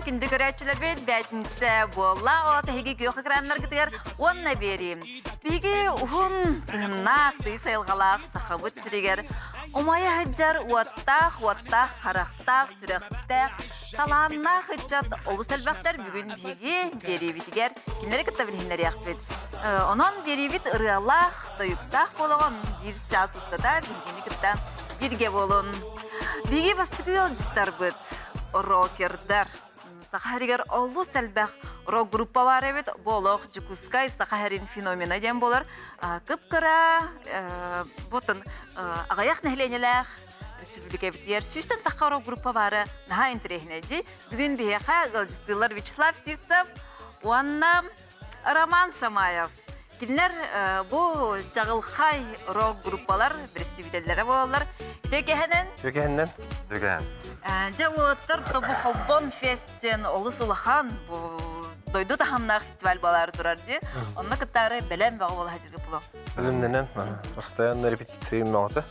икинди көрәчилер бит бәтинсе болла, о теги күйөк экраннар гитер, онна берим. Биги ухун тыннак, тыйсайлгалак, сахабыт сүрегер. Умая хаджар уаттах, харахтах, сүрәктах, таланнах хыджат олу сәлбәхтер бүгін биги берибитигер. Кинләре кытта билһиннәр яхбит. Онон берибит ырыалах, тойуктах болгон бир сәсүстә да билгени кытта бирге болун. Биги бастыгыл життар бит. Рокердар. Сахаригер олу сәлбәх рок группа бар бит. Болох Жукускай Сахарин феномена дем болар. Кыпкыра ботын агаяк нәһленеләх республика битер. Сүстен таққа рок группа бары наһа интерехнеди. Бүгін бияха гылжытылар Вячеслав Сивцев, Уанна Роман Шамаев. Кинлер бу жагылхай рок группалар представительләре болалар. Төкәһеннән. Жауыттыр тобу Хоббон фестен олыс улахан дойду тахамнақ фестиваль балары турарды. Онны кыттары білем бағы бол хәжіргі бұлы. Білімненен, постоянно репетициям ноғыты.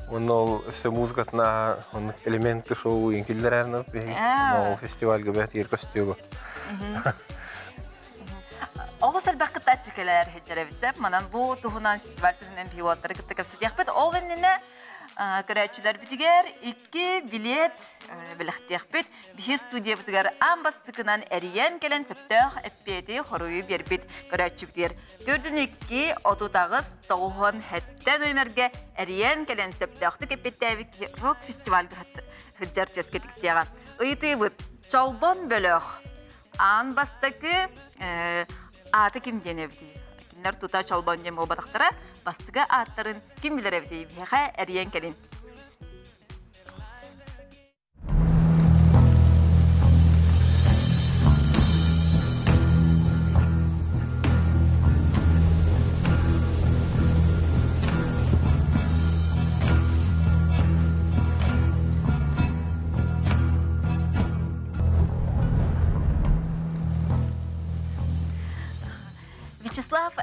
Оны ол өсі музыкатына элементі шоу енкелдер әріні ол фестивальға бәт еркөстегі. Олыс әлбәқ кытта чекелер хеджері бітсеп, манан бұл тұхынан фестиваль түхінен пивоттары кытта көпсет яқпет. Ол ғыннені көрәтшілер бітігер, 2 билет біліқтеқ бет, 5 студия бітігер амбастықынан әриян келен сөптіғ әппеті қоруы бербет көрәтші бітігер. 4-2 отутағыз тоғын әттен өмерге әриян келен сөптіғті кеппеттәвік рок фестивальгі хүджар ческетік сияға. Үйті бұд, чалбон бөліғ, амбастықы аты кім дене бітігер. Кинлер тута чалбон дем болбатақтара, бастыға аттарын кім білер әбдей бейха әриян кәлін. Вячеслав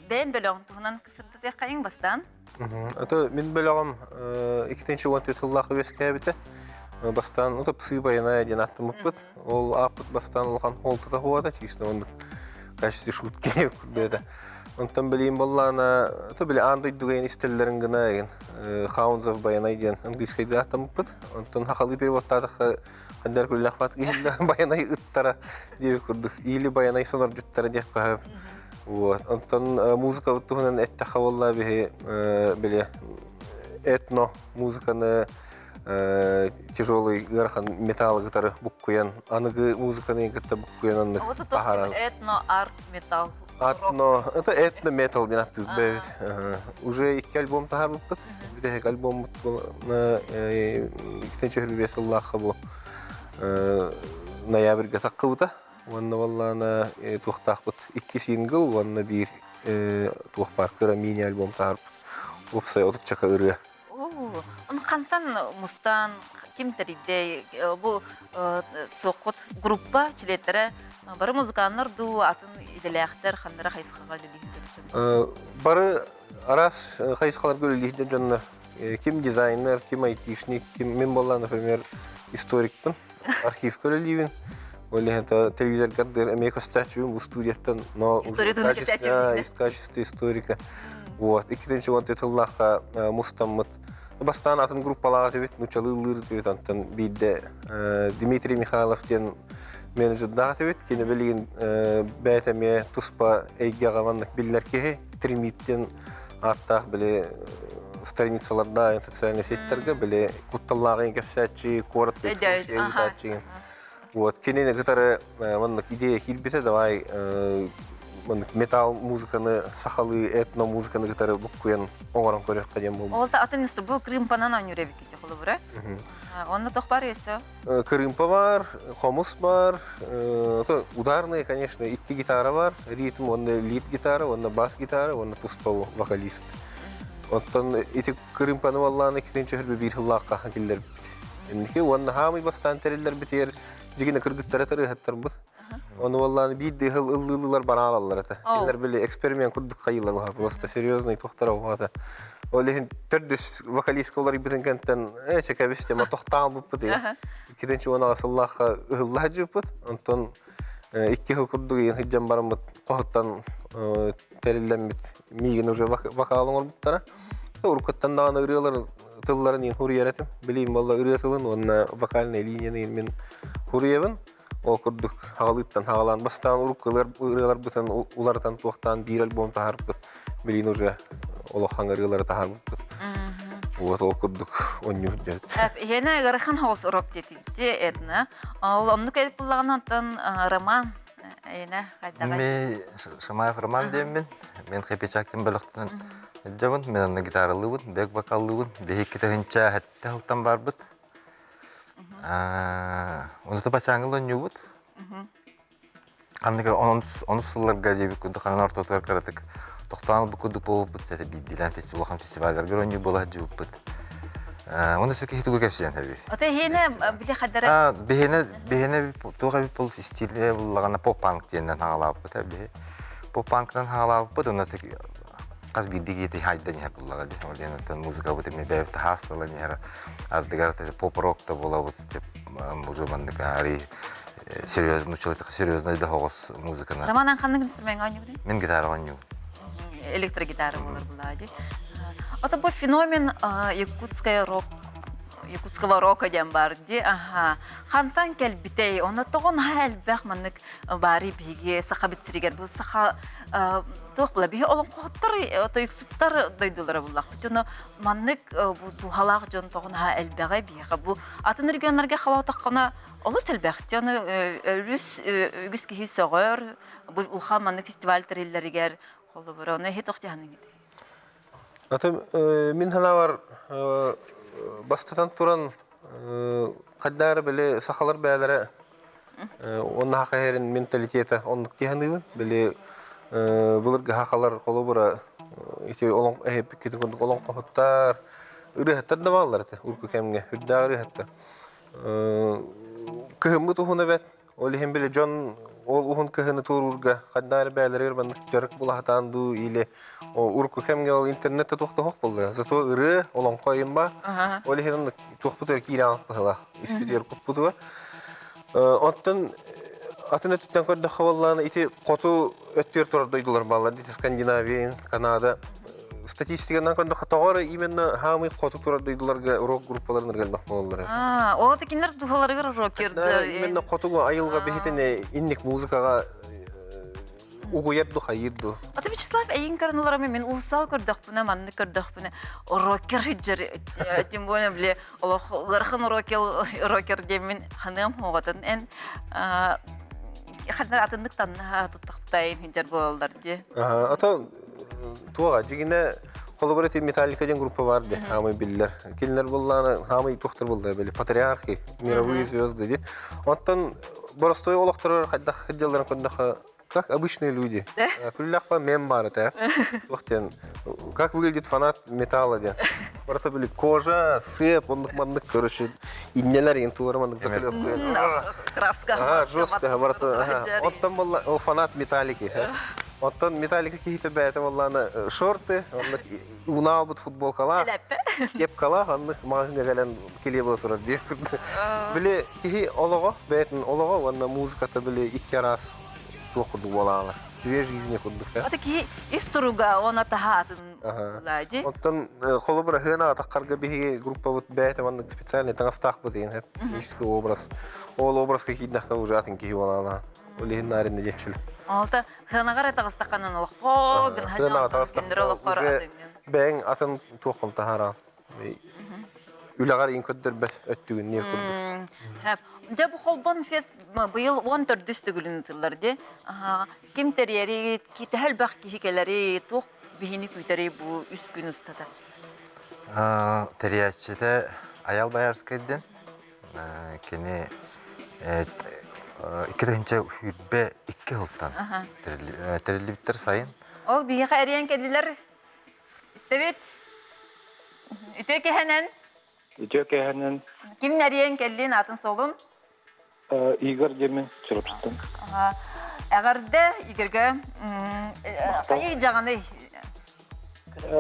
бән бөліғын тұғынан қысырды де қайын бастан? Мен бөліғым 2-14 жыллағы өске әбіті. Бастан псы байына әден аттым ұппыт. Ол апыт бастан олған олтыда хуада, чисто ондық качестве шутке көрбеді. Онтан білейін боллана, андой дүгейін істелерін гына, Хаунзов байына әден английскайды аттым ұппыт. Онтан хақалы переводтадық қандар көлі ақпат кейілді байынай ұттара деп көрдік. Илі байынай сонар жұттара деп қағып. Онтан музыка ұттығынан әтті қавалла біле этно музыканы тяжелый гархан металл гитары буккуян, анығы музыканы гитта буккуян анық пахаран. Этно-арт металл. Это этно-металл ден аттық бәвіз. Уже 2 альбом тахар бұппыт. Бидек альбом на 2-5 жыллаққа бұл ноябрьге таққы бұта. Онна валлана туқтақ бұт 2 сингл, онна 1 туқ паркыра мини-альбом тахар бұт. Опсай отытчақа ұры. Он қантан мұстан кемтериде бұл тоқыт группа чилеттері бары музыканлар ду атын иделяқтар қандара қайсықаға лөлейдер? Бары арас қайсықалар көлелейдер жанна. Кем дизайнер, кем айтишник, мен болла, например, историкпін, архив көлелейбін. Оле телевизор кардыр, әмейка стачуым, бұл студияттан, но уже качество историка. Вот, 2-14 жыллаққа мұстаммыт. Бастан атын группалаға төбет, нұчалылыр төбет, антын бейді Дмитрий Михайлов ден менеджердаға төбет, кені білген бәйтәме тұспа әйгеға ваннық білдер кеге, тримиттен аттақ біле страницаларда, социальный сеттерге, біле құтталлағы кәпсәтчі, коротко экскурсия етатчыген. Вот, кенені ғытары ваннық идея хилбеті, давай металл музыканы, сахалы этно музыканы гитары буккуян оңарам көрек қадем болды. Олта атынысты бұл Крымпанан ойныребек кете қолы бұра? Онда тоқ бар есі? Крымпа бар, хомус бар, ударные, конечно, 2 гитара бар, ритм, онда лид гитара, онда бас гитара, онда туспау вокалист. Оттан эти Крымпаны валланы 2-ші хүрбі 1 жыллаққа келдер бит. Онда хамы бастан тәрелдер бітер, жегіне кіргіттары тәрі хаттар бұд. Onu vallahi bir de ıllılar bana alallar ata. Oh. Eller böyle eksperiment kurduk kayılar var. Просто серьезный tohtara var ata. Olehin tördüs vokalist olar bütün kentten çekebiste ma tohtan bu diye. İkinci ona asallaha ıllah juput. Ondan iki yıl kurduk yin hicam baramut qohtan terillenmit migin уже vokalın olmutlara. Urkuttan da ırıyorlar tılların yin huriyeretim. Bileyim vallahi ırıyatılın ona vokalne linyanın min huriyevin. O kurduk hağlıttan hağlan bastan uruklar ırılar bütün ulardan tohtan bir albüm taharıp bilin уже олохан ырыылары таһарбыт. Вот ол курдук онню жат. Yine garıхан hoğuz rock dedi etna. Onu kayıp bulağınattan roman yine haydağa. Me Шамаев Роман деймін. Мен Хепечактен бөліқтен жабын. Мен аны гитаралыбын, бек вокаллыбын. Бейік кетігінші әтті ғылттан барбыт. Оны топасаңыл оннюбыт. Қандығыр 10 сылларға дебік күдді қанан ортотығар қаратық. Тоқтаныл бұл күдді болып бұд. Сәті бейділен фестивалған фестивалдарға онню бола жауып бұд. Оны сөке хитуға кәпсен әбі. Ота yine bile kadar. Бейіне тұлға бұл стилі бұлағана поп-панк дейінен хағалап бұд әбі. Поп-панктан хағалап бұд. Оны қаз бейдігі еті хайдан ехе бұлаға дейін. Ол дейін музыка бұд әме бәйіпті хастылы нехер. Ардығар поп-рокта бола бұд. Уже бандық әрі серьезно, человек серьезно да хоғыз музыканы. Романан қандың сымен ойнайды? Мен гитара ойнаю. Электрогитара olur бұлады. Ота бұл феномен якутского рока дем бар ди. Хантан кел битей, оны тоғын әлбәқ маннык бари биге сақа бітсірігер. Бұл сақа тоқ бұла биге олон қоғыттар, ота юксуттар дайдылары бұлақ. Бұтыны маннык дұғалақ жон тоғын әлбәғай биге. Бұл атын регионларға қалау таққана олы сәлбәқ. Жоны үгіз кейі соғыр, бұл ұлға маннык фестиваль тәрелерігер қолы бұр. Оны хет оқтияның еді. Min hana var bastatan turan qaddar bile sakalar bäleri onun hakaherin mentaliteti onluk dihanıbın bile bulurga hakalar kolu bura iti olon hep kitin kunduk olon qohuttar ırı hattar da varlar te urku kemge hüdda ırı hattar kıhımı tuhuna bet olihin bile John ol uhun kıhını tururga qaddar bäleri bandık jarık bula hatandu ile o urku kemge ol internette toxta hoq buldu. Zato ırı olan koyun ba. Olihin toxputur ki ilan atpıhla. İspiter kupputu. Ondan atını tütten koyda xavallana iti qotu öttür turdaydılar ballar. Diti Skandinaviya, Kanada. Statistikadan koyda xatağara именно hamı qotu turdaydılar rock gruppalarına gelmek bollar. O tekinler duhaları rockerdir. Именно qotu ayılga behitine innik muzikaga Угуярду хайырду. Ата Вячеслав әйін карналарами мен улсау көрдік бұна, манны көрдік бұна. Рокер жыр, тем более біле, ғырқын рокер демен ханым оғатын. Ән қандар атындық танна тұттықтайын хинжар болалар де. Ата туаға, жегіне қолы Металлика ден группа бар де, хамай білдер. Келінер болланы, хамай тоқтыр болды, біле, патриархи, мировые звезды де. Оттан боростой олықтырыр, қайдақ хиджаларын көндіға как обычные люди. Күлләк па мем бар это. Тохтен. Как выглядит фанат металла де. Барта были кожа, сеп, мандык короче. Иннелер интуар мандык закалып. Краска. Жестко барта. Оттан болла фанат металлики. Оттан металлика кихите бәйте болланы шорты, унал бут футболкалар. Кепкалар, андык магазинга келен келе болсорар деп. Биле кихи олого, бәйтен олого, ванна музыката биле икки раз тоқуду болалар. Две жизни куддук. Отаки иструга она тахатын лади. Оттан холу бара хына атаккарга биги группа вот бәйте ванна специальный таңастак бут ен хеп сценический образ. Ол образ кихиднахка уже атын кихи болалар. Олихин нарин дечил. Алта хынагар тагыстаканын ол хогын уже бәң атын тоқым тахара. Үләгәр инкөддер бәс өттүгүн не курдук. Хәп. Жа бу холбан фест быйыл 14 дүстүгүлүнтүлөр де. Ким терьери китәл бак кихикелери тох бихини күтәри бу үс күн устада. Терьяччете Аял Баярскайден. Кене иккенче хүббе 2 жылдан. Терилиптер сайын. Ол бийге эриен келдилер. Истебет. Үтөкө ханан. Үтөкө ханан. Ким эриен келдин атын солун? Игорь Демин чырыпстын. Әгәрдә игергә кайы җаганы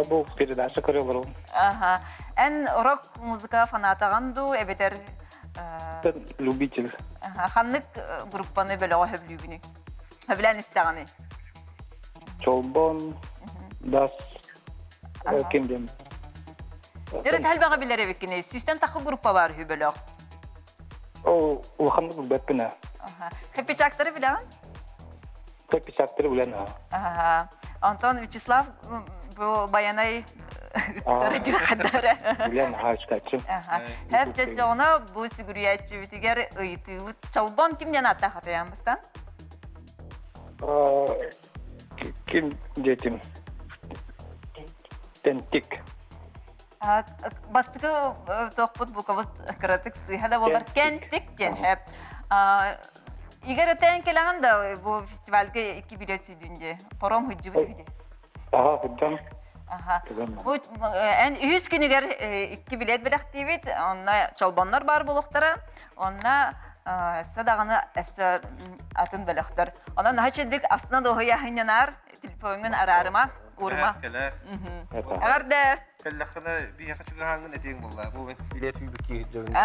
Бу передача көрелөр. аха эн рок музыка фанатаганду эбетер Любитель. ханнык группаны беләгә хөблүгүне хөблән истәгәне Чолбон, Дас, Кемдем. Йөрәт хәлбәгә биләре бикене сүстән тахы группа бар хөбеләг О, улханды бу бәппенә. Хэппичактары беләгән Пеписактыр белән. Антон Вячеслав бу баянай Тарыдыр хадара. Белән хачкачы. Һәр тәҗәгенә бу сигүриятчы битигәр ыйты чалбон кимнән атта хатаян быстан? Ким детим? Тентик. Бастыгы тохпут бу кабыт кратык сыйхада болар кентик ден һәп. Игәр тән келәгән да бу фестивальгә 2 билет сөйдүнде. Паром хыҗыбы диде. Хыдан. Бу эн 100 күнегәр 2 билет беләк дибит. Онна чалбаннар бар булыктары. Онна садаганы әсә атын беләктер. Анан хачыдык астына дохая хыннар телефонын арарыма урма. Агар да Кәлләхәлә бия хачуга хангын этең булла. Бу билет үйбеки җавын.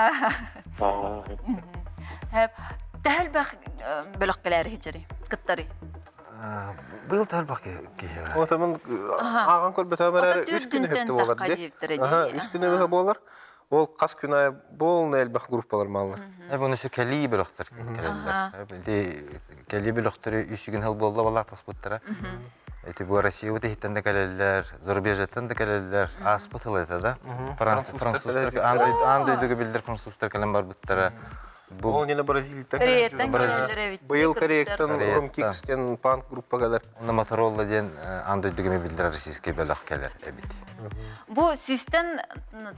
Һәп тәлбәх беләкләр хиҗри. Кыттары. Был талбак ки. Вот мен аган көл бетәмәләр 3 көн хәптә булар ди. Аха, 3 көн бе булар. Ол кас күнә болны элбәх группалар маллар. Буны şu кәли беләктер. Ди кәли беләктер 3 көн хәл булды валла таспыттыра. Эти бу Россия да хиттән дә кәләләр, зарубежтан да кәләләр, аспытыл это да. Французлар, андый билдер французлар кәләм бар биттәре. Ол не Бразилия. Кореядан кәләләр бит. Быел Кореядан Ромкикстен панк группалар. Онда Motorola ден андый дигеме билдер российский беләк кәләр эбит. Бу сүстән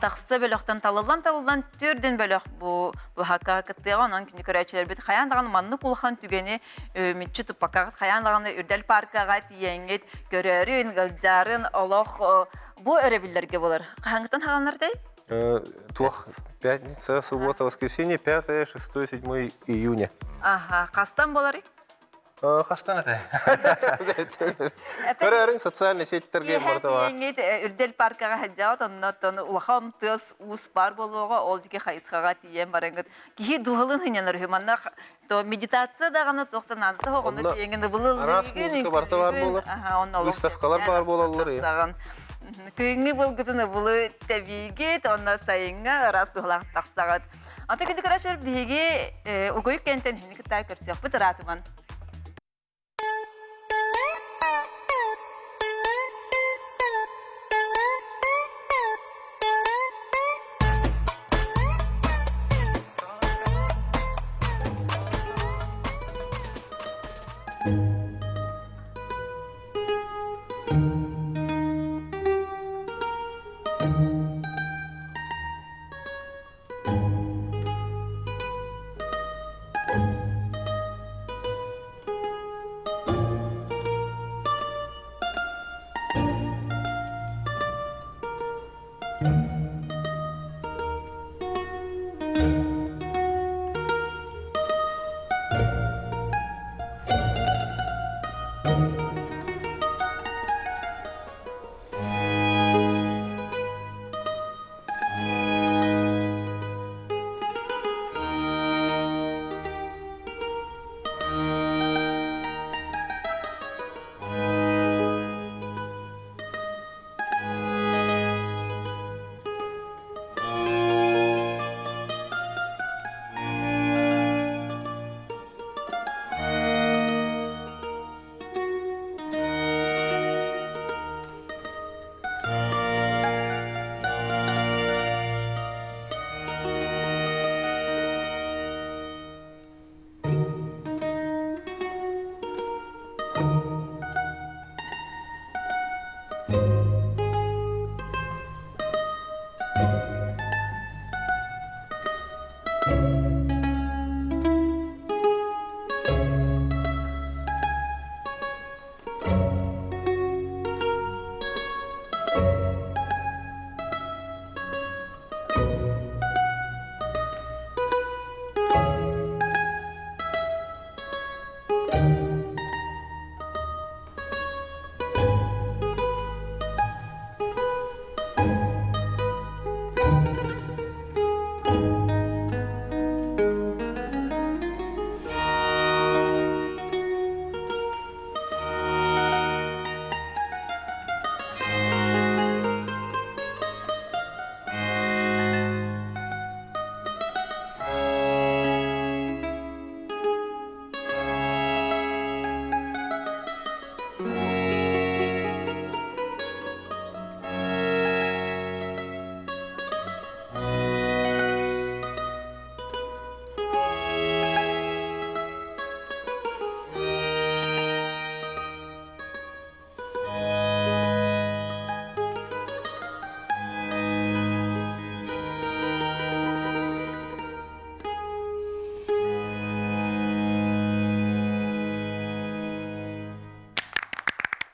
тахсы беләктән талылган төрдән беләк бу хакыйкатьтә анан күн көрәчләр бит хаян даган манны кулхан түгәне митче тупакка хаян даган үрдәл паркага тияңет көрәрен галҗарын Аллах бу өрәбилләргә булыр. Хангытан хаганнардай? Тух пятница, суббота, воскресенье, 5, 6, 7 июня. Аха, кастан булары? Хастан это. Көрәрен социальный сетьтерге мартава. Тияңет үрдәл паркага хаҗат, аннан улхан тыз ус бар булуга ол диге хайсага тияң барынгыт. Ки духылын хынянар хыманна то медитация даганы токтанан то гына тияңне булыр. Арас музыка бар булыр. Выставкалар бар булалар. Күйіңі болғытыны бұлы тәбейгет, онна сайынға рас дұғылақ тақсағат. Анты күнді көрәшір бігі ұғойық кәнтен хені күтті көрсек бұт ратыман.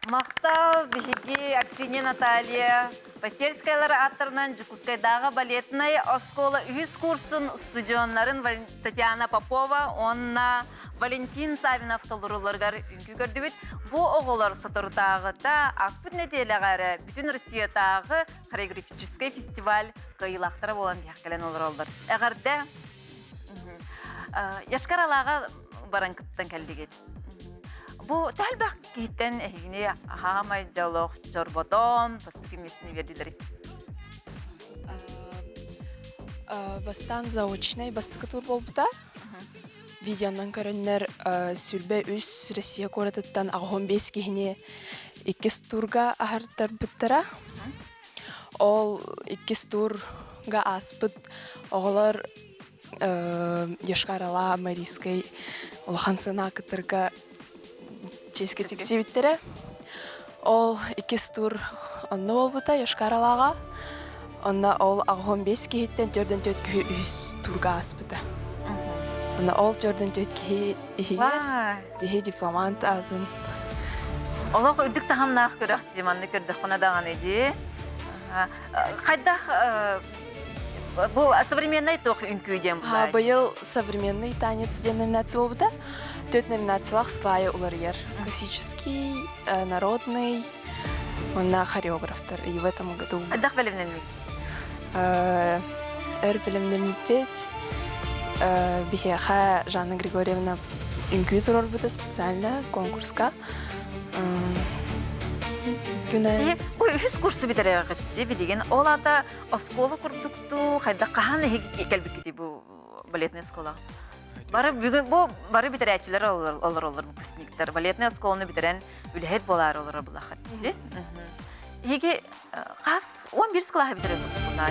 Мақтал бихиги Аксинья Наталья. Постельскайлар атырынан Жукускайдағы балетной оскола үз курсын студионларын Татьяна Попова, онна Валентин Савинов солыруларғар үнкі көрдібіт. Бұ оғылар сатыртағыда аспыт нәтеліғары бүтін Россиятағы хореографический фестиваль қайылақтары болан бияқкелен олар олдар. Әғарда яшқаралаға баран кіттен кәлдегет. Бу тәлбәк киттен әйгіне ағамай диалог жорботон, басты кемесіне верділері. Бастан заочный, басты катур бол бұта. Видеонан көрінер сүлбе үз Россия коратыттан ағон бес кейіне 2 турға ағартар бұттара. Ол 2 турға аспыт оғылар ешқарала Марийской олхансына кытырға ческе тексебіттері. Ол 2 тур онны бол бұта ешқаралаға. Онна ол ағон бес кейттен 4-4 күйі 3 турға аспыта. Онна ол 4-4 күйі егер бейі дипломант азын. Олақ үрдік тағамнақ көріқ деманны көрдік қонадаған еді. Қайдақ бұл современный тоқ үнкүйден бұлай? Бұл современный танец ден номинация бол бұта. 4 номинациялық слайы олар ер. Классический, народный, онна хореографтар. И в этом году... Қайдақ бәлемнен ме? Бәлемнен пет. Бихеха Жанна Григорьевна үнкүй тұрор бұта специально конкурска. Бұл үз курсы бітірі ғытте білеген. Ол ата осколы күрдікті, қайдақ қаған кәлбік кете бұл балетный оскола. Бары бітірі әчілер олар бүкісініктер. Балетный осколыны бітірен үліхет болар олар бұлақы. Еге қас 11 скалаға бітірі бұлда?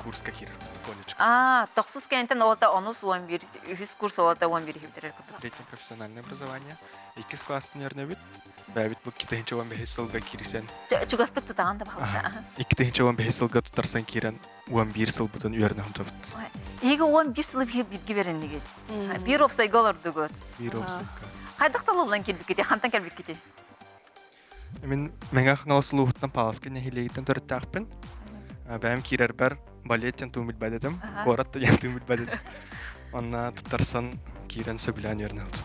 Курска кирер колледж. Тоқсыз кәнтен олта 11, үз курсы олта 11 бітірі бұлда. Третье профессиональное образование. 2 класстың еріне бит. Бәбит бұл 2-15 сылға кирсен. Чугастық тұтаған да бағылда. 2-15 сылға тұтарсан кирен 11 сыл бұтын үйеріне ұмтабыт. Еге 11 сылы бітке берін неге? Bir опсайға оларды көт. Bir опсайға. Қайдақтал олан келбік кете, қантан келбік кете? Мен мәңі қыңалы сұлу ұттан паласқа нәхилейтін түрітті ақпын. Бәм кирер бәр балеттен тумыл бәдедім. Боратта ен тумыл бәдедім. Онна тұтарсан кирен сөбілән үйеріне ұлды.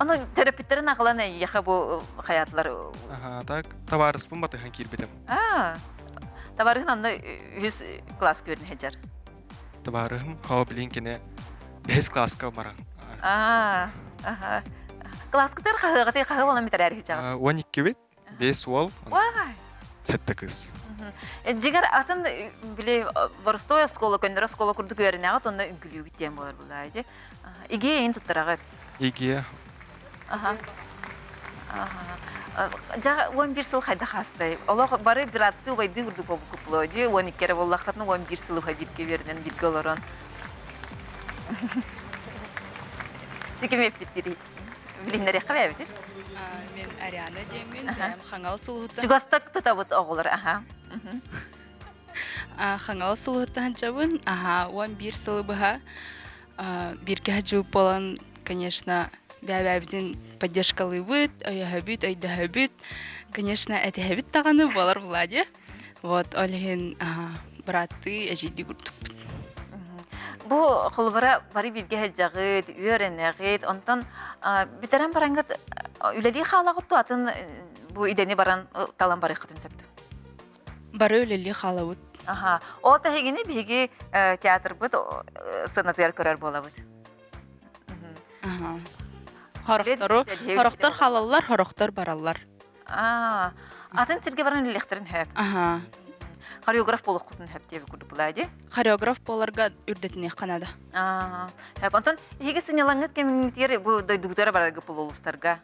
Оның терапевттерін ағыланы яқа бұл қаятлар? Так, таварыс бұн батыған кирбедім. Таварығын онда 100 класс көрін хеджар? Таварығым хау білін кене 5 классқа баран. Класскатар қағығаты қағы болан бітір әрі хеджаға? 12 бет, 5 ол, 7 қыз. Жегер атын біле Ворстоя скола көндері скола күрді көрін ағыт, онда үңгілеу біттен болар бұл әйде. Иге ең тұттырағыд? Иге. Жағы 11 сыл қайда қастай. Олақ бары бір атты ұбайды күрді болу күпілі өйде, 12 кері болаққатын 11 сылы қайдетке берінен біткі оларын. Шекем еппеттері. Білінлері қабай әбіті? Мен Ариана деймін, қаңал сұлғыттан. Жүгастық тұтабыт оғылар, Қаңал сұлғыттан жабын, 11 сылы бұға. Бірге жуып болан, конечно, бәбәбіден поддержкалы бұд, ойахабіт, ойдахабіт. Конечно, әтіхабіт тағаны болар бұладе. Вот, олеген бұратты әжейді күрдік бұд. Бұл құлыбыра бары бірге әджағыд, үйерінәғыд, онтан бітерен бараңғыд үләлі қалағытту атын бұл идені баран талан бары қытын сөпті? Бары үләлі қалауыд. Ол тәхегені бігі театр бұд, сынатығар көрер бола бұд. Хорықтар қалалар, хорықтар баралар. Атын сірге баран үліқтерін хөп? Хореограф болық құтын хөп дебі күрді бұлайды? Хореограф боларға үрдетіне қанада. Онтан, егі сынелаңғыт кеміңдер бұл дойдуғдары барарғы бұл олыстарға?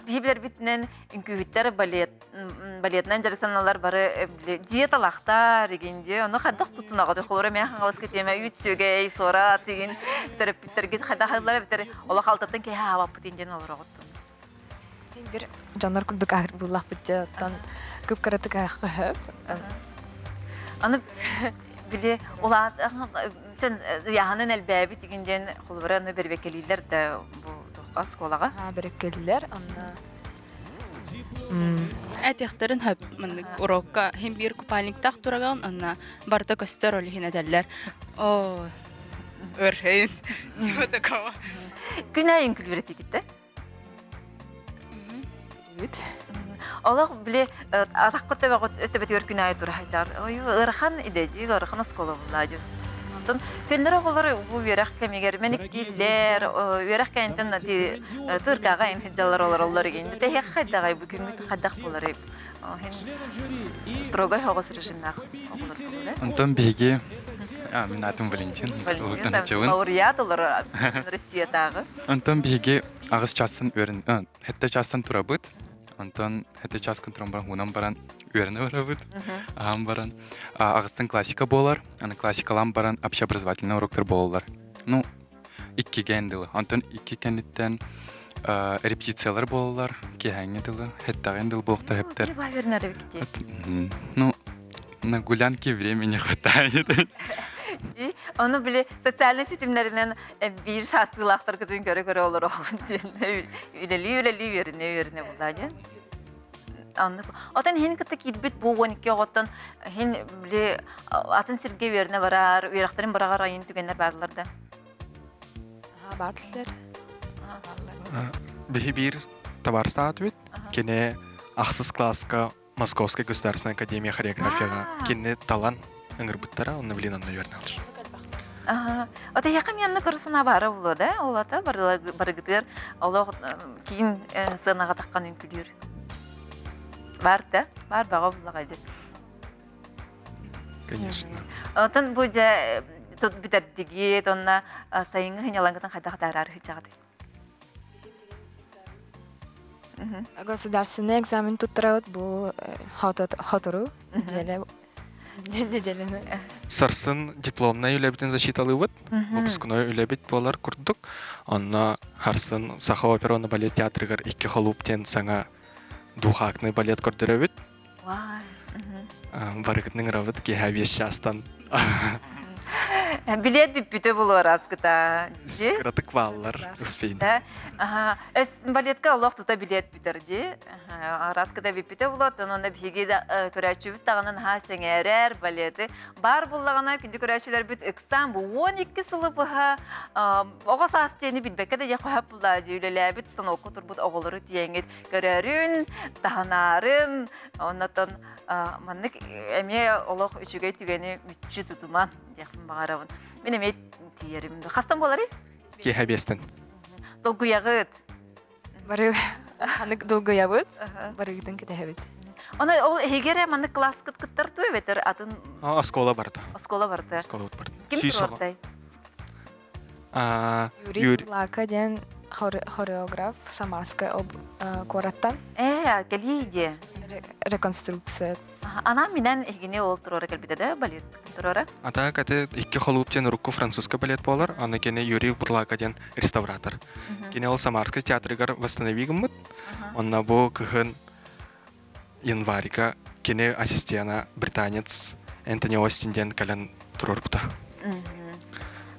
Бейбілер бітінен үнкүйіттер балетінен жарықтаналар бары диеталақтар егенде. Оны қаддық тұтын ағады. Қолыра мен қаңғалыс кетеме үйт сөгей, сора деген терапевттерге қайда қайдылар бітері ола қалтаттан кей авап бұтенден олар ағыттын. Bir жанар күрдік ағыр бұлақ бұтча, оттан көп қаратық ағықы хөп. Оны біле, яғанын әлбәбі дегенден қолыбыра бербекелейлер де бұл осколага. Берекеллер, онна Әтехтерін хөп мындык урокка хем бир купальниктах тураган анна барта көстөр олихин әдәлләр. О, өрхейн. Типа такого. Күнәйин күлбүрәт икитте. үт. Олог биле атаккыта багыт этебет өркүнәй тура хажар. Ой, ырхан идеди, ырхан оскола булады. Антон феннер оголар бу верах кемегер меник диллер, верах кайнтан ди тыркага ин хажалар олар генде. Те хадагай бу күнү хадак булар. Строгой хагыс режимнах оголар. Антон Беги, мен атым Валентин. Лауреат олар Россиядагы. Антон Беги агыс частан өрін, хетте частан турабыт. Антон хетте частан турабыт, унан баран өріні барабыт. Ағам баран. Агыстан классика болар, аны классикалан баран общеобразовательный уроктар болар. Ну, икки генділі. Антон икки кенеттен репетициялар болар, кехәңе дылы, хеттағын дыл болықтар хептер. Ну, на гулянке времени хватает. Onu bile sosyal sitemlerinden bir sastığılaqtar kızın göre olur oğlum. Üleli verine bulacağım. Anlık. Otan hen kıta kilbit bu 12 oğuttan hen bile atın sirge verine varar, veraktarın barağa rayın tügenler barlarda. Bartılır. Бихи бир товарста ответ. Кене ахсыз класска Московской государственной академии хореографияга кене талан ыңырбыттара, оны билен наверное алыш. Ота якам янны кырсына бары було да, олата барыгытыр, олог кийин сынага таккан үнкүлөр. Бар да, бар бага булгайды. Конечно. Отан бу же тут битердиги, тонна сайынгы хыналангытын кайда-кайда хычагады. Государственный экзамен туттырауд бу хотору неделені. Сарсын дипломна үлебитин защиталы вот, выпускной үлебит болар курдук. Анна Харсын Саха операны балет театрыгар 2 холуптен саңа духакный балет көрдөрөбүт. Барыгытның равыт ки хавеш частан. Билет биппите булар аскыта. Скратык валлар успейн. Да. Эс балетка Аллах тута билет битерди. Раскыта биппите булат, онда бигеде көрәчүбүт тагынан ха сеңерер балети. Бар буллагана кинди көрәчүләр бит экзам бу 12 сылыбыга. Ого састени билбекке де яхап булда дилеле бит станокко турбут оголору тиеңет көрәрүн, таханарын, оннан маннык эме Аллах үчүгө тигени мүччү тутуман яхын багарабын. Мен эме тиерим. Хастан болары? Ки хабестен. Долгуягыт. Бары ханык долгуябыт, барыгытын кетебит. Аны ол эгере маны класс кыттар туй бетер атын Оскола барда. Оскола барды. Оскола барда. Ким турордай? Юрий Лака ден хореограф Самарская кораттан. Келиде. Реконструкция. Ана менен эгине ол турора келбиде да балет турора. Ата кате 2 холуптен рукку французский балет болар, аны кене Юрий Лака ден реставратор. Кене ол Самарский театрыгар восстановигмыт. Онна бу кыхын январьга кене ассистена британец Энтони Остинден кален турорбута.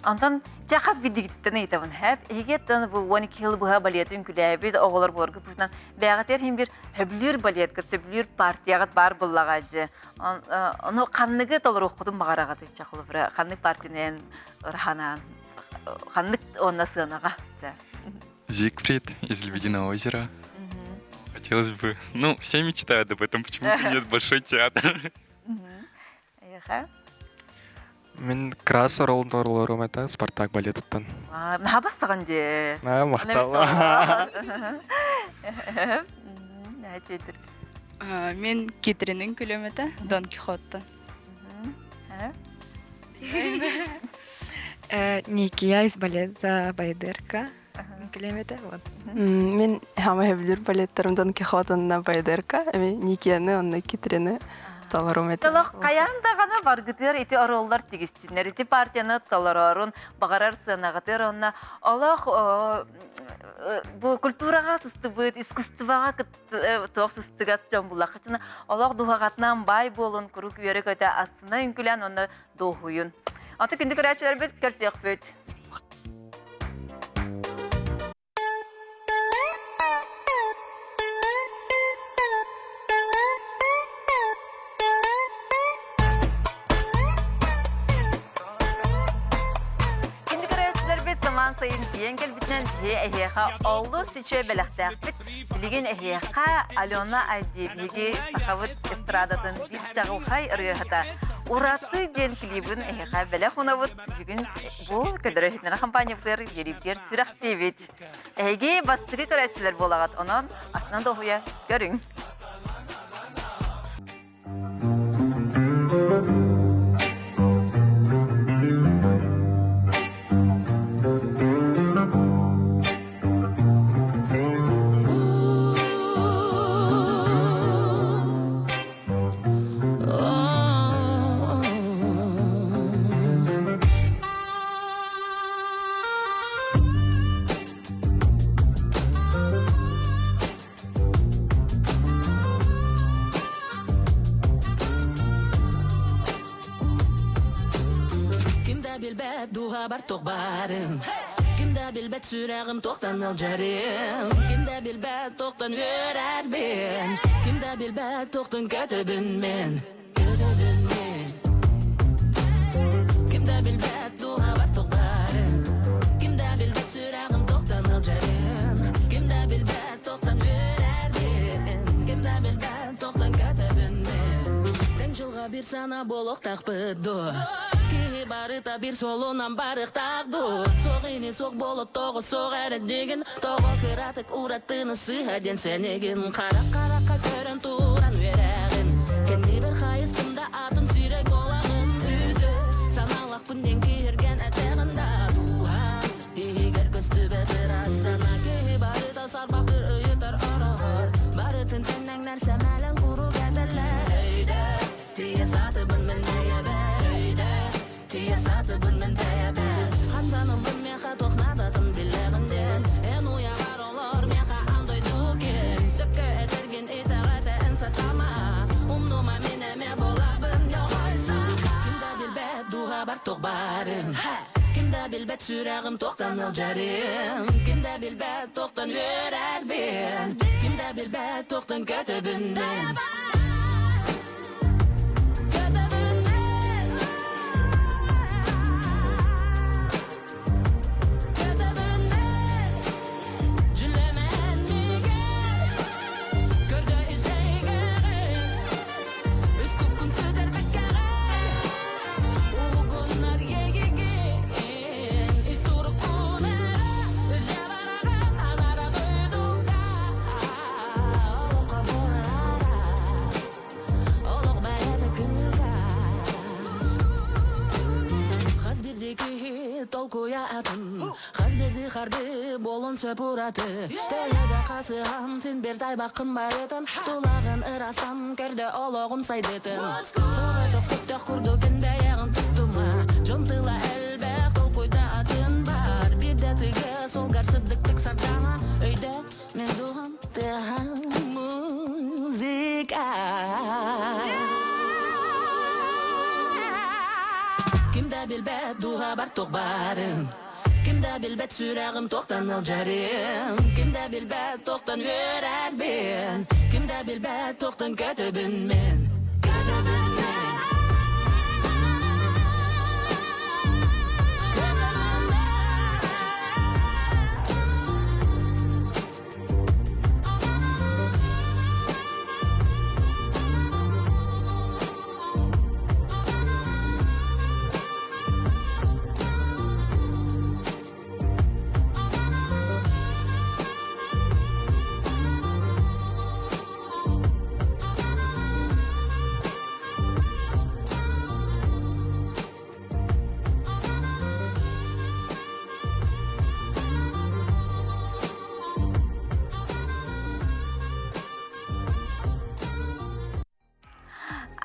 Антон жахас бидигиттен айтабын. Хәп эгеттен бу 12 ел буга балетін күләбит оголор боргы бутан. Бәгатер хим бир хөблүр балет кытсыблүр партиягат бар буллагады. Аны канныгы толор окудум магарагаты чакылы бир каннык партинен раханан. Каннык оннасынага. Зигфрид из «Лебединого озера». Хотелось бы... Ну, все мечтают об этом, почему-то нет большой театр. Мен крас роллорум это Спартак балетыттан. Наха бастаган же. Мактала. Мен Китринин күлөмөтө Дон Кихоттан. Никия из балета Байдерка. Километр вот. Мен хама хевлер балеттарым Дон Кихоттан Байдерка, Никияны онна Китрини таларым эте. Талах каянда гана баргытыр ити ороллар тигистинер ити партияны таларарын багарар сынагатыр онна Аллах бу культурага сыстыбыт искусствага токсыстыгас жан булакчына Аллах дугагатнан бай болун курук берек өтө астына үнкүлән онна дохуюн. Аты кинди көрәчләр бит керсек бит. сайын тиен келбитнен эхеха оллу сиче белахтакпит. Билигин эхеха Алена Айдебиги сахавыт эстрадатын бир жагылхай ырыхата. Ураты ден клибин эхеха белахунавыт. Бүгүн бу көдөрөшүнөн компаниялар жерибер сүрактебит. Эге бастыгы карачылар болагат. Онон астынан да хуя көрүң. Bilbet duha bar toqbarım Kimde bilbet sürağım toqtan alcarım Kimde bilbet toqtan örer ben Kimde bilbet toqtan kötübün men Kimde bilbet duha bar toqbarım Kimde bilbet sürağım toqtan alcarım Kimde bilbet toqtan örer ben Kimde bilbet toqtan kötübün men Ben жылға bir sana boluq taqbıdı Барыта бир солунан барык тагду Соғыны соқ болот тоғы соқ әрі деген Тоғы кыратык ураттыны сыға сенеген Қараққа көрін туран верәғін Кенде бір қайыстымда атын сирек болағын Үйді саналақпын ден керген әтәғында Дуан егер көсті бәтір асана Кей барыта сарбақтыр үйітар арағыр Барытын тәннәң нәрсә мәлін құру кәділер Үйді тие сатыбын міннеге бәр Үйді тие сатыбын мен тәйәбәр Қанданылдым меха тоқнадатын біләғінден Ән уя бар олар меха андай дукен Сөпкі әтерген етағаты ән сатама Умнума мен әме болағбын жоғайса Кімді білбәт дуға бар тоқбарын Кімді білбәт сүрағым тоқтан алжарым Кімді білбәт тоқтан өрәр бен Кімді білбәт тоқтан көтібін мен Толкуя атым Хазберди қарды болын сөп ұраты Тәйеді қасыған сен бер тайбақын баретін Тулағын ұрасам көрді олығын сайдетін Соғытық сүттіқ күрді күн бәяғын тұттыма Жонтыла әлбәқ толкуйда атын бар Bir дәтіге сол қарсыдықтық сардама Өйді мен дұғым тыған музыка Kimde bilbet duha bar toqbarım Kimde bilbet sürağım toqtan alcarım Kimde bilbet toqtan örer ben Kimde bilbet toqtan kötübün men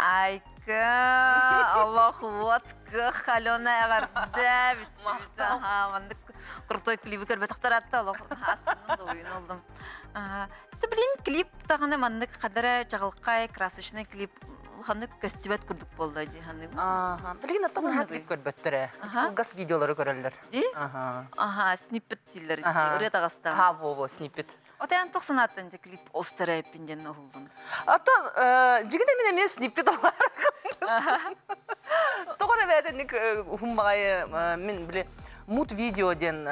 Айка, Аллаху Акбар, Алена әгәрдә бит. Мандык крутой клипы көрбе тактаратты, Аллаху астынан да уен олдым. Ты блин клип таганы мандык кадәре жагылкай красочный клип. Ханы көстүбәт күрдүк болды ди ханы. Билген аттан хак клип көрбөттөрө. Газ видеолары көрөлөр. Ди? Сниппет дилер. Үрет агаста. Во, сниппет. Отан токсанаттан же клип остере пинден олдым. Ата жигиде мен эмес сниппет алар. Тогора бәденник хумбагай мен биле мут видео ден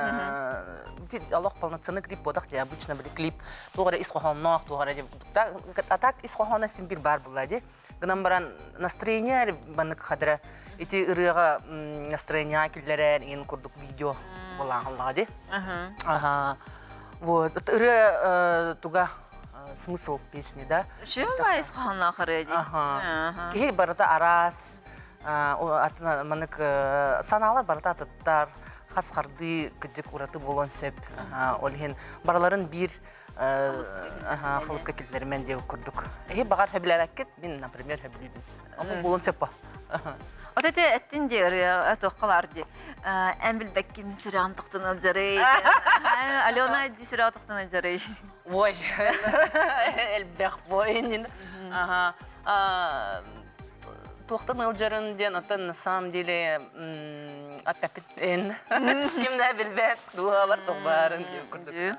алох полноценный клип бодах де обычно были клип тугара исхохоннох тугара де а так исхохона симбир бар була де гынан баран настроение банык хадра эти ырыга настроение киллерен ин курдук видео була алла де ага вот туга смысл песни, да? Чего исхана хареди? Ага. Кихи барата арас, манык саналар барата аттар, хасхарды кыдык ураты болон сөп. Олхин бараларын бир хылыпка келдермен деп көрдүк. Багар хөбүлөрөккет, мен, например, хөбүлүдүм. Аны болон сөп ба. Вот это әттінде тоққалар де. Әмбіл бәккем сүрән тұқтын алжарай. Алена де сүрән тұқтын алжарай. Ой, әлбәқ бойын. Тұқтын алжарын ден отын на самом деле атпәпітпен. Кемді білбәт, дуға бар тұқбарын деп көрдік.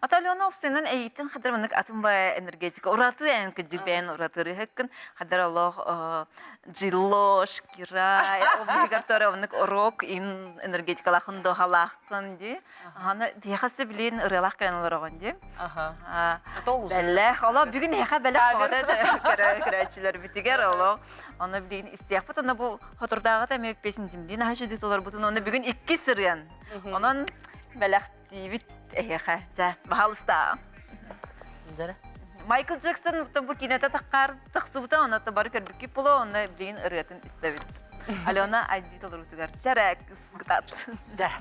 Ата Алена Овсенен әйттен қадар мұнық атымбай энергетика. Ураты ән күджік бәйін уратыры хәккін. Қадар Аллах джило, шкирай, облигаторы мұнық урок ин энергетикалақын доғалақын де. Дейхасы білейін ұрылақ кәйін олараған де. Бәлләқ, Аллах бүгін әйқа бәләқ бағады көрәтшілер бітігер Аллах. Оны білейін істияқ бұт. Оны бұл хотырдағы да мәп бесін демлейін. Ағашы дейт олар бұтын. Оны бүгін 2 сырын. Онын бәләқ дейбіт. Эха, жа, бахалыста. Майкл Джексон bu кинота таққар тақсыбыта, оны бар көрбікі бұлы, оны білейін ұрғатын істәбіт. Алена айдит олар ұтығар. Жарак, ұсқытат. Жа.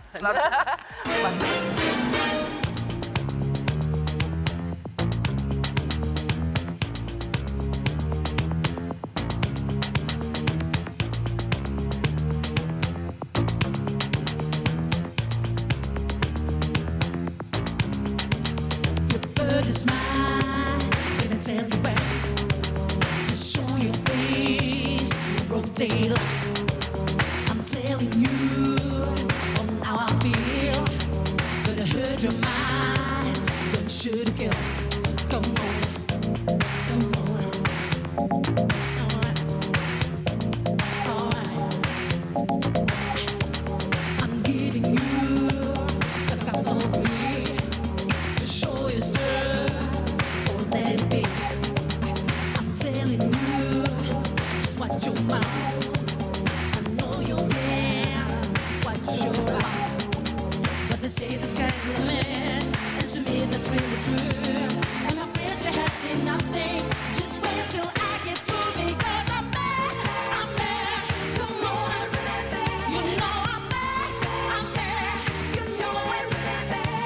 Smile, gonna tell you where. Just show your face, broke daylight. I'm telling you, how I feel. Gonna hurt your mind, gonna shoot a kill. Come on, come on. Alright. I'm giving you a couple of years to show your strength. Let it be. I'm telling you, just watch your mouth. I know you're there, watch your mouth. But they say the sky's the limit, and to me that's really true. And my friends, they have seen nothing. Just wait till I get through because I'm back, I'm back. Come on, you know I'm back, I'm back. You know it,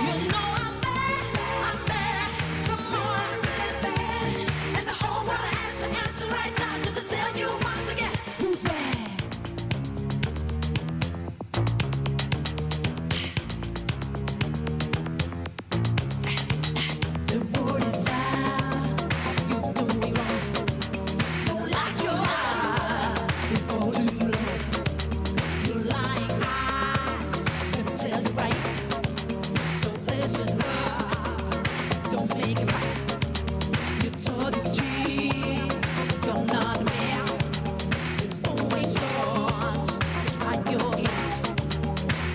you know I'm back, I'm back. Come on. And the whole world has to answer right now just to tell you once again who's back. The word is out, you're doing wrong. Don't lock your eyes before too long. Your lying eyes gonna tell you right. So listen up, don't make it fight. Your talk is cheap, you're not a man. You've always lost, just like your hit.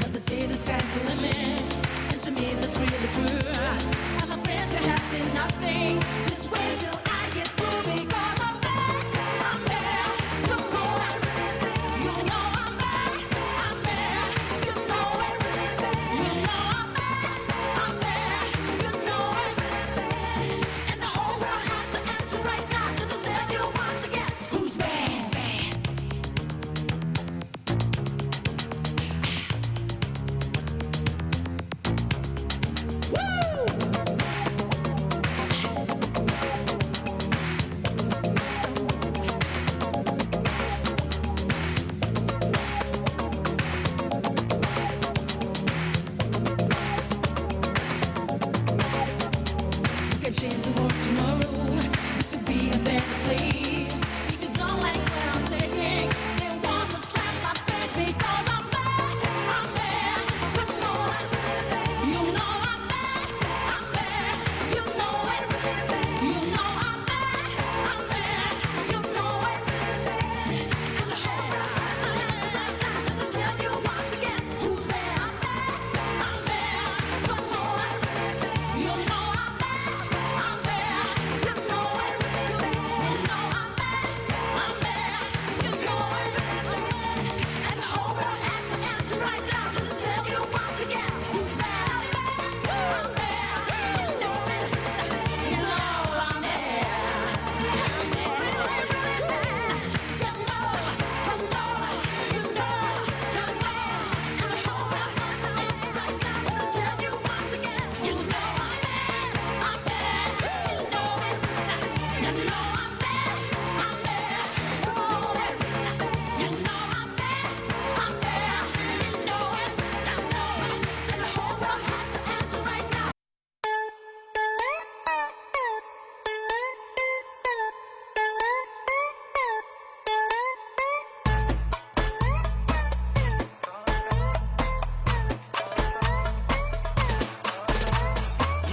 But they say the sky's the limit, and to me that's really true. And my friends, they have seen nothing. Just wait till I get through because I'm back, I'm back. Come on, you know I'm back, I'm back. You know it, you know I'm back, I'm back. You know it. And the whole world has to answer right now just to tell you once again who's bad. Woo! You can change the world tomorrow. This will be a better place. If you don't like what I'm saying, then want to slap my face because I'm back, I'm back. Come on, you know I'm back, I'm back. You know it, you know I'm back, I'm back. You know it. And the whole world has to answer right now just to tell you once again who's back.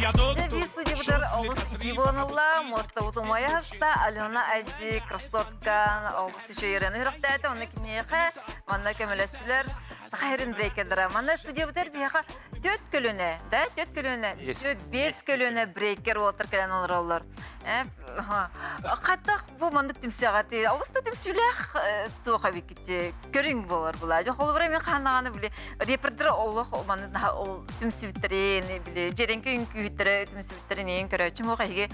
Biz stüdyoda Oğuz Ivon'la Mosta Utumaya hasta Alena Aydi Krasotkan Oğuz Şehir'in hırıqtaydı onu kinyeğe manna kemelestiler Sahirin breaker'lara manna stüdyoda bir dört kölüne da dört kölüne beş kölüne breaker oturken olur. Hatta bu mandık tümsüğatı Oğuz'da tümsüğler tuğa bitti görün bolar buladı. Holbura men kanağını bile repertoire Allah mandı daha o tümsüğleri bile jerenki ünkütleri tümsüğleri neyin körəçim o qayğı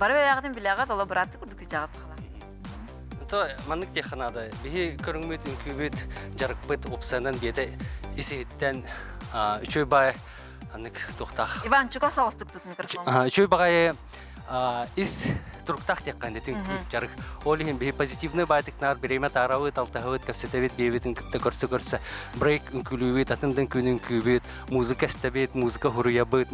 bara ayağdan biləğət ola bırattı kurduk jağat qala. То маннык технада бихи көрүнгмөт үнкүбөт жарыкбыт опсанан бете исеттен үчөй бай анык токтах Иванчука соостук тут микрофон. үчөй багай ис туруктах теккан детин жарык олихин бихи позитивный байтыкнар береме тарабы талтахыт капсетебет бебетин кытта көрсө брейк үнкүлүбөт атындан күнүнкүбөт музыка стебет музыка хуруябыт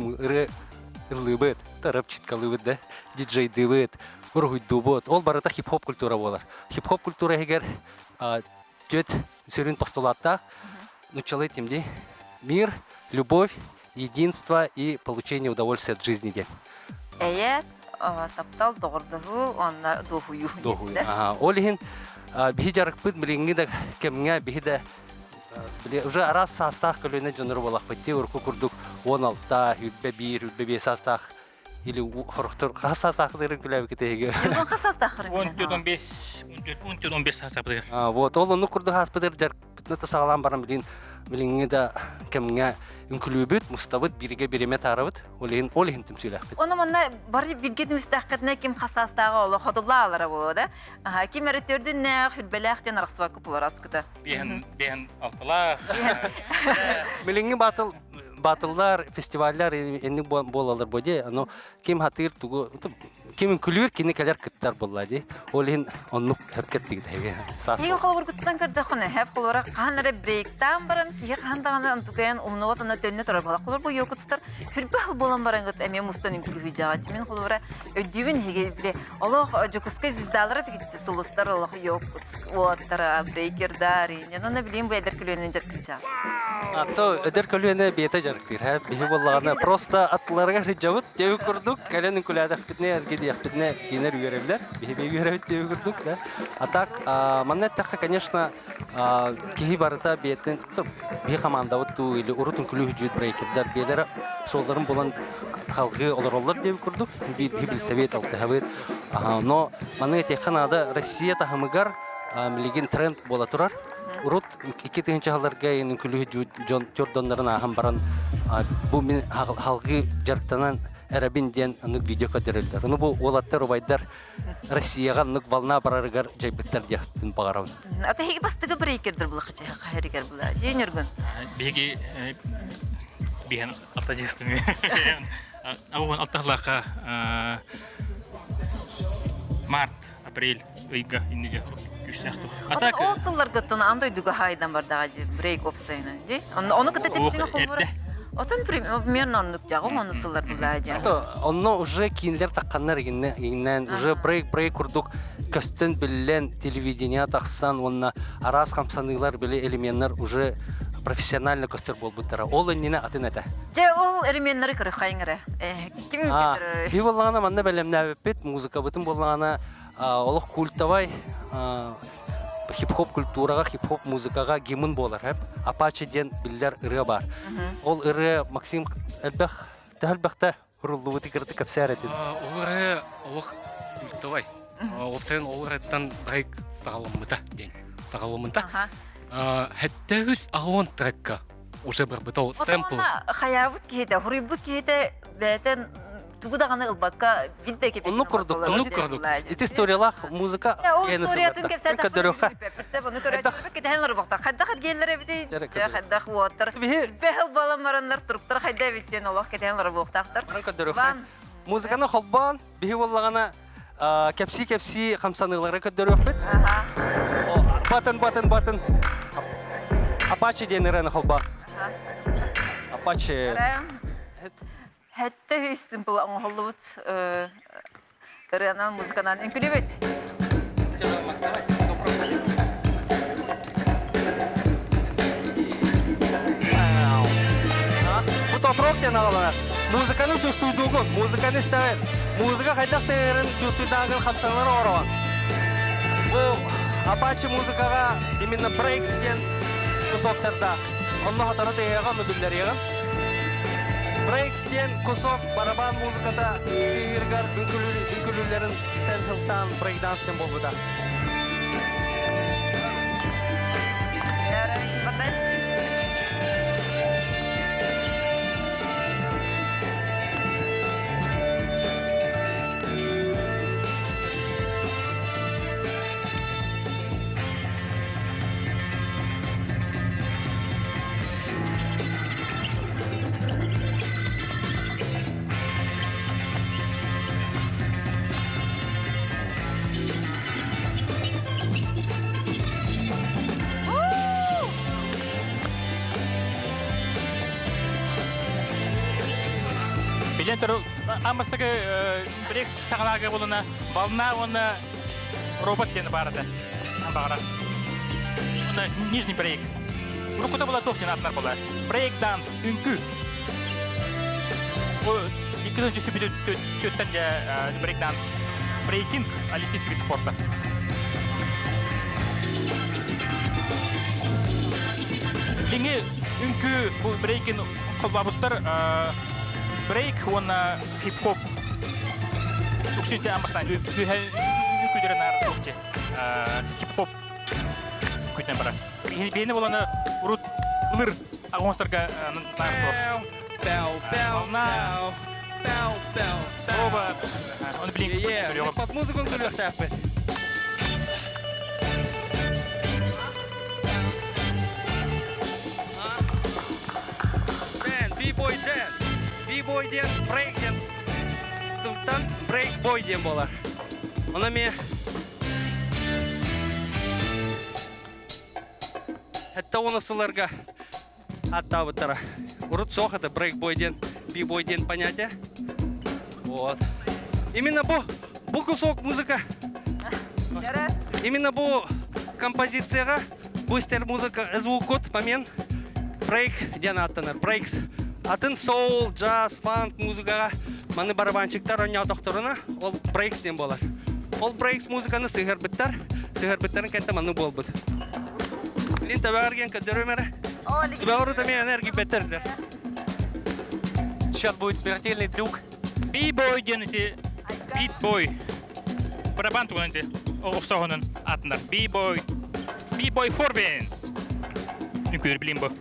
ырлыбыт тарап читкалыбыт да диджей дыбыт ургуйдубот ол барата хип-хоп культура болар. Хип-хоп культура егер төт сөрүн постулатта начало темди мир, любовь, единство и получение удовольствия от жизни ден. Эйе таптал doğurduğu ona doğuyu. Олихин бихи жарыкпыт билинги да кемге бихи да уже раз састах көлөне жонор болак бетти урку курдук 16-та үтбе 1 үтбе 5 састах или хорохтор хасасахдырын күләбе кетеге. Иргон хасастахырын. 14-15 састахдыр. Вот ол onu курду хаспыдыр жарыкпытны тасалам барам билинги да кемге үнкүлүбүт мустабыт бириге биреме тарабыт олихин тимсүләхпит. Оны монна бары биргет мустахкатна ким хасастагы ол ходуллалары болду. Ким эретердүн не хүлбеләхтен араксыба купулар аскыта. Бен алтылар. Билинги батыллар, фестивальлар энди болалар боде, но ким хатыр тугу ким күлүр кини келер кыттар боллади. Олин онну хепкеттиги деге. Сас. Ие холбор кыттан кырды хона хеп холбора канары брейктан баран ие хандаганы антуген умнотана төнне тора бала. Холбор бу йокутстар хүрбал болан барангыт эме мустан күлү жагат. Мен холбора өдүбүн хеге биле Аллах жокуска зиздалары дигит сулустар Аллах йокутск оттара брейкердар. Нена билем бу эдер күлөнүн жаркыча. То эдер күлөнө бете жарктыр. Хеп бихи боллаганы просто атларга хижабыт дебе курдук. Каленин күләдәк битне эргеди битне кинер үйрәбләр. Бихи үйрәбит дебе курдук да. А так маннеттахы конечно кихи барыта бетен бихи команда вот ту или урутун күлү жүт брейкердар белер солдарын болан халкы олар дебе курдук. Бихи бил совет алтыхабыт. Но маннеттаханада Россия тахымыгар милеген тренд бола турар. Урут 2-нче халарга янын күлү жон төрдоннарын ахам баран бу мен халкы жарктанан эрабин ден анык видео кадерлер. Ну бу олаттар байдар Россияга анык волна бараргар жайбыттар дияктын багарам. Ата хеги бастыгы брейкердер булакча хайригер була. Денергүн. Беги бен атажыстымы. Агон аттарларга март, апрель ыйга инде Ата осыллар гыттын андай дуга хайдан бардага брейк опсайна, ди? Оны кыта тепсине холбора. Отон примерно оннук жагы онусулар булады. Онно уже кинлер такканнар игинен уже брейк курдук көстөн билен телевидение таксан онна арас хамсаныйлар биле элементтер уже профессионально көстөр болбуттара. Ол энне атын ата. Же ол элементтер кыры хайңыра. Ким кетер? Би болгана манда белемне бит музыка бутун болгана олох культовай хип-хоп культурага, хип-хоп музыкага гимн болар хеп. Апачи ден биллер ыры бар. Ол ыры Максим Элбахта руллубы тикерти капсар этин. Ыры олох культовай. Олсен олраттан брейк сагаламыта ден. Сагаламыта. Хеттегүс агон трекка. Уже бір бітау сэмпл. Хаябыт кейді, хұрыбыт кейді бәтен тугудағаны ылбаққа винтеке бәтен. Оны құрдық. Эти историялах музыка ені сылырды. Трекка дөрөқа. Оны көрәтші кетен ұрбақта. Қаддақыр келдері бітейді. Қаддақ уаттыр. Бәхіл баламарынлар тұрықтыр. Қайда біткен олақ кетен ұрбақтақтыр. Трекка дөрөқа. Музыканы қолбан, бейі болағана кәпси қамсанылары көдөрөқ бет. Батын. Апачи денерен қолба. Апачи. Хәтті өйстін бұл аңғылы бұд ұрянан музыканан үнкілі бет. тот-рок ден ағалар. Музыканың чувствуйдугун, музыканы істәген. Музыка қайдақ тегерін чувствуйдағын қамсаңлары ораған. Бұл Apache музыкаға именно breaks ден кусоктарда. Онны хатары тегеған мүбілдер еген. Breaks ден кусок барабан музыкада тегергар үнкілілерін тәнхілтан брейкданс ден болбыда. Билентер амастагы брекс сағанағы болуына балына оны робот дені барады. Бағара. Оны нижний брейк. Рукута была тофтен атнар бола. Брейк данс, үнкі. Екінің жүсі біді төттенде брейк данс. Брейкинг, олимпийский вид спорта. Леңі үнкі брейкин қолбабыттар брейк, он хип-хоп. Үксінде амбастан үкідерін әрі тоқче. Хип-хоп күйтен бара. Бейні боланы ұрут ұлыр ағонстарға нағыр Оба, оны білейін. Под музыку күлі өқтәппет. B-boy dance. B-boy dance, break dance. Тұқтан break boy ден болар. Оны ме әтті оны сыларға атта бұттара. Ұрыт соқ это break boy ден, B-boy ден понятие. Вот. Именно бұл кусок музыка. Именно бұл композицияға бұстер музыка звукот момент break ден аттанар. Breaks. Атын soul, jazz, funk музыкаға маны барабанчиктар оңя докторына ол breaks ден болар. Ол breaks музыканы сығыр біттарын кәнті маны бол бұд. Лин табағырген көддері мәрі. Табағыры тәме энергии бәттердер. Сейчас будет смертельный трюк. B-boy денете, beat-boy. Барабан туғанете, оғықсағының атындар. B-boy. B-boy форбен. Нүкілер білейін бұл.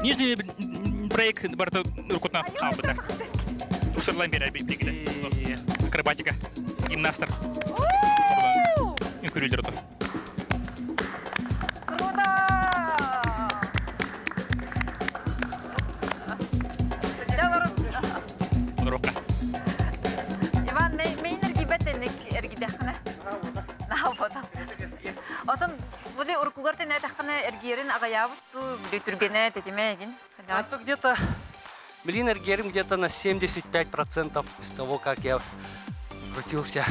Нижний брейк барты рукутна абыта. Усырлан бері білгілі. Акробатика, гимнастер. Нүкілер тұр. Иван, мен эргибеттенник эргидехне. Нахаподан. Отон були уркугартен этахне эргерин агаябытту бүтүргене тетимегин. Это где-то блин, эргерим где-то на 75% из того, как я крутился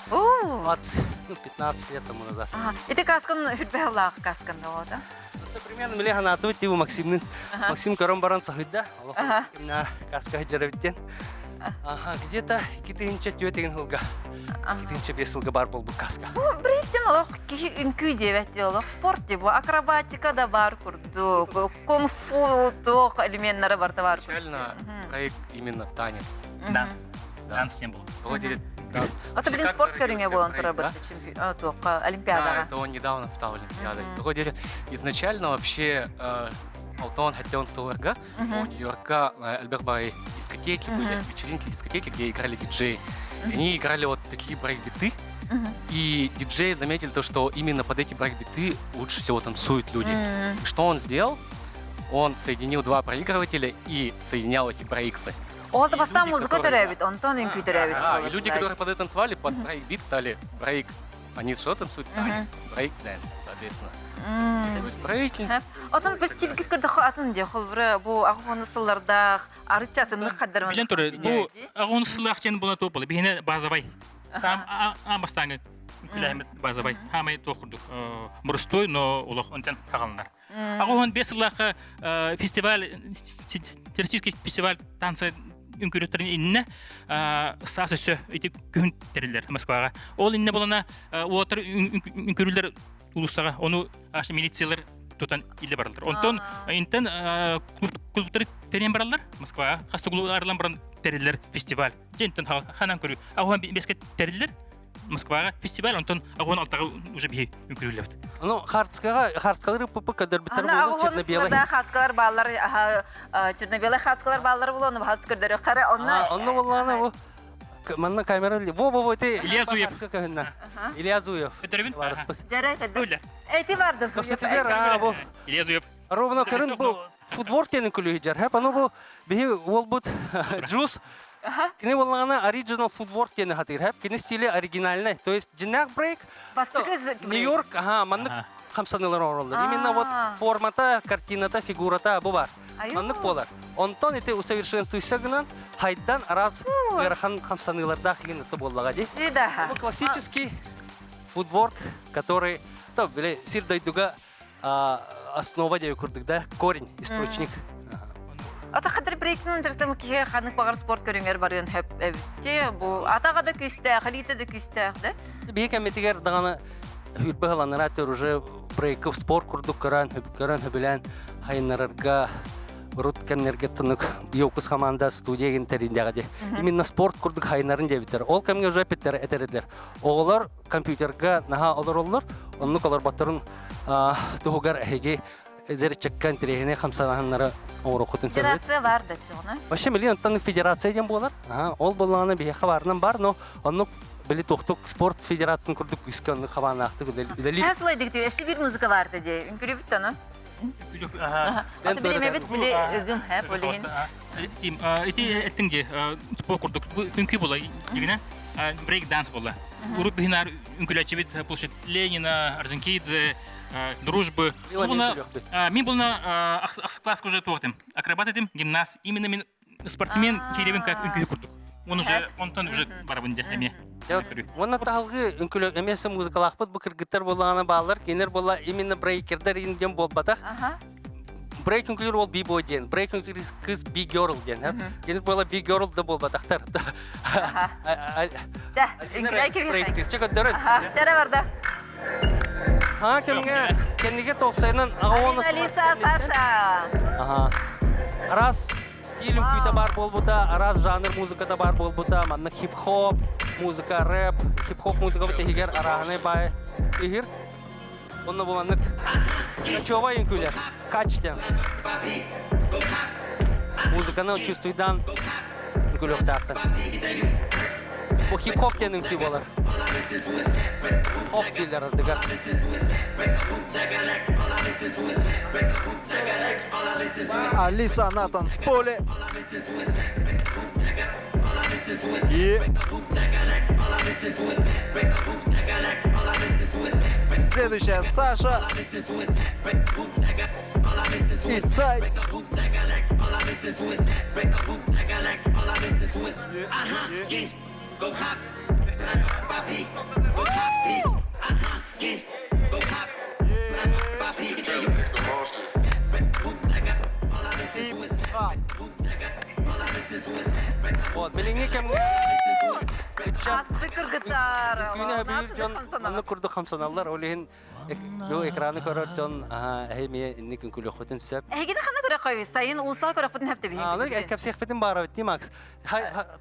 15 лет тому назад. Это каскан фитбеллах каскан да? Это примерно мне ханату тиву Максим Карамбаран сахидда. Аллах меня каска хиджаревтен. Где-то китинче тётеген хылга. Китинче бесылга бар бол бу каска. Бриттен алох ки үнкү дебет алох спорт деп акробатика да бар курду. Кунг-фу тох элементтері бар бар. Реально проект именно танец. Данс не был. Это блин спорт көріңе болан тұрабыт олимпиадаға. Да, это он недавно стал олимпиадой. Другое дело, изначально вообще Алтон хотел Сауэрга, у Нью-Йорка Альберт-Бай дискотеки были, вечеринки дискотеки, где играли диджеи. И они играли вот такие брейк-биты, и диджеи заметили то, что именно под эти брейк-биты лучше всего танцуют люди. И что он сделал? Он соединил два проигрывателя и соединял эти брейксы. Он то баста музыка төрәбит, Антон инкүй төрәбит. И люди, которые под это танцевали, под брейк-бит стали брейк. Они что танцуют? Танец. Брейк-дэнс, соответственно. То есть брейкинг. Атын біз телгіз көрдіқі атын де құлбыры бұл ағуанысыларда арычатыны қаддармын. Билен тұры, бұл ағуанысылы ақчені бұна топ болды. Бейіне базабай. Сам бастаңы Күләмет базабай. Хамай токурдук. Мурстой, но улох онтан хагалнар. Агон бесыллакы фестиваль, террористический фестиваль танца үңкүрөттөрүн инне сасысы эти күн терилер Москвага. Ол инне болана отыр үңкүрүлөр улустага, оны милициялар тутан иле баралар. Онтон интен клубтар терен баралар Москвага. Хасты клубларлар баран терилер фестиваль. Жентен ханан көрү. Агон беске терилер Москвага фестиваль, онтон агон алтага уже бии үңкүрүлөр. Ну, хартскалары пупы кадар битер Ана болу, черно-белый. агон хатскалар баллар, черно-белый хатскалар баллар болу, оны хаст көрдөрү. Кара онна. Онна болланы бу. Манна камера во ты Илья Зуев. Илья Зуев. Жарайка. Эти барды Зуев. Илья Зуев. Ровно көрүн бу футворк тенин күлү жар. Хап аны бу бии ол бут джус. Кини боллагана оригинал футворк тени хатыр. Хап кини стили оригинальный. То есть жинак брейк. Нью-Йорк, манны хамсанылар оролдор. Именно вот формата, картината, фигурата бу бар. Маннык болар. Онтон эти усовершенствуйся гынан хайдан раз верхан хамсаныларда хилин это боллага ди. Это классический футворк, который, то биле сир дайдуга основа деп көрдүк да, корень, источник. Ата кадыр брейктин жартам ки ханык багар спорт көрүңөр барын хөп те бу атага да күстө, халита да күстө да. Бие кеметигер даганы хүрбагаланар уже брейков спорт курдук көрөн хөбүлөн хайнарга Рут кемнерге тынык Йокус команда студия интериндегади. Именно спорт курдук хайнарын дебитер. Ол кемге уже петтер этередлер. Оголор компьютерга наха олор, онну колор баттырын тугар эге эдер чеккан терехине хамсанаханнары орокутун сабет. Федерация бар да чоңна. Башы миллион тан федерация дем болар. Ол болганы бие хабарынан бар, но онну били тохтук спорт федерациясын курдук исканны хабанаакты үлели. Хаслай дигти, сибир музыка бар да де. Үңкүрүп таны. Аты билемебит биле үгүм хэп олеген. Эти эттинге спорт курдук күнкү бола дигине брейк данс бола. Уруп бинар үңкүлөчүбүт площадь Ленина, Орджоникидзе, Дружбы. Мен булна класска уже токтым. Акробат этим, гимнаст. Именно мен спортсмен келебин как үңкү курдук. Он уже онтон уже барабында эме. Онна тагы үңкүлөк эмесе музыкалакпыт бу кыргыттар болганы баалар, кенер бола именно брейкердер инден болбатак. Брейк үңкүлөр бол би-бой ден, брейк үңкүлөр кыз би-герл ден. Кенер бола би-герл да болбатактар. Да, үңкүлөк брейкер чекөттөр. Жара барда. Кенниге топсайнан агоны. Алиса, Саша. Раз стиль үңкүйтө бар болбута, раз жанр музыкада бар болбута, манна хип-хоп, музыка, рэп, хип-хоп музыка битегер араханы бай. Игир. Онна буланнык. Чова үңкүлөр. Качтен. Музыканы чувствуйдан үңкүлөк тартын. Бу хип-хоп тен үңкү болар. Хоп дилер ардыгар. Алиса на танцполе. И следующая Саша и Цай. Вот, белеңе кемге Асты кыргыттар. Оны курдук хамсаналар, олеген экраны көрөр жон эме инник күнкүлөк хөтүн сөп. Эгене хана көрө койбуз. Сайын улуса көрө бүтүн хепте бий. Аны кепсехпетин бар бит, Макс.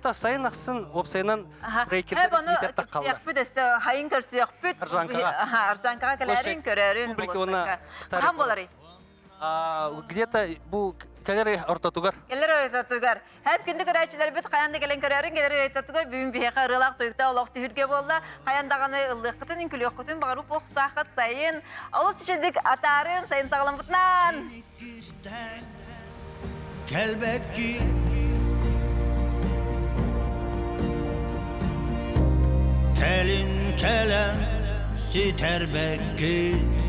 Та сайын аксын опсайнан брейкер бит таккалар. Кепсехпет хайын көрсөкпүт. Аржанкага келерин көрөрүн. Кам болары? Где-то бу келери ортотугар. Келери ортотугар. Хеп кинди көрөчүлөр бит каянда келен көрөрүн, келери ортотугар бүгүн бихе ырылак туйукта олокту хүргө болла. Каяндаганы ыллыкытын күлөккүтүн багырып октакыт сайын. Алыс ичедик атарын сайын сагаламбытнан. Kelbekki Kelin kelen siterbekki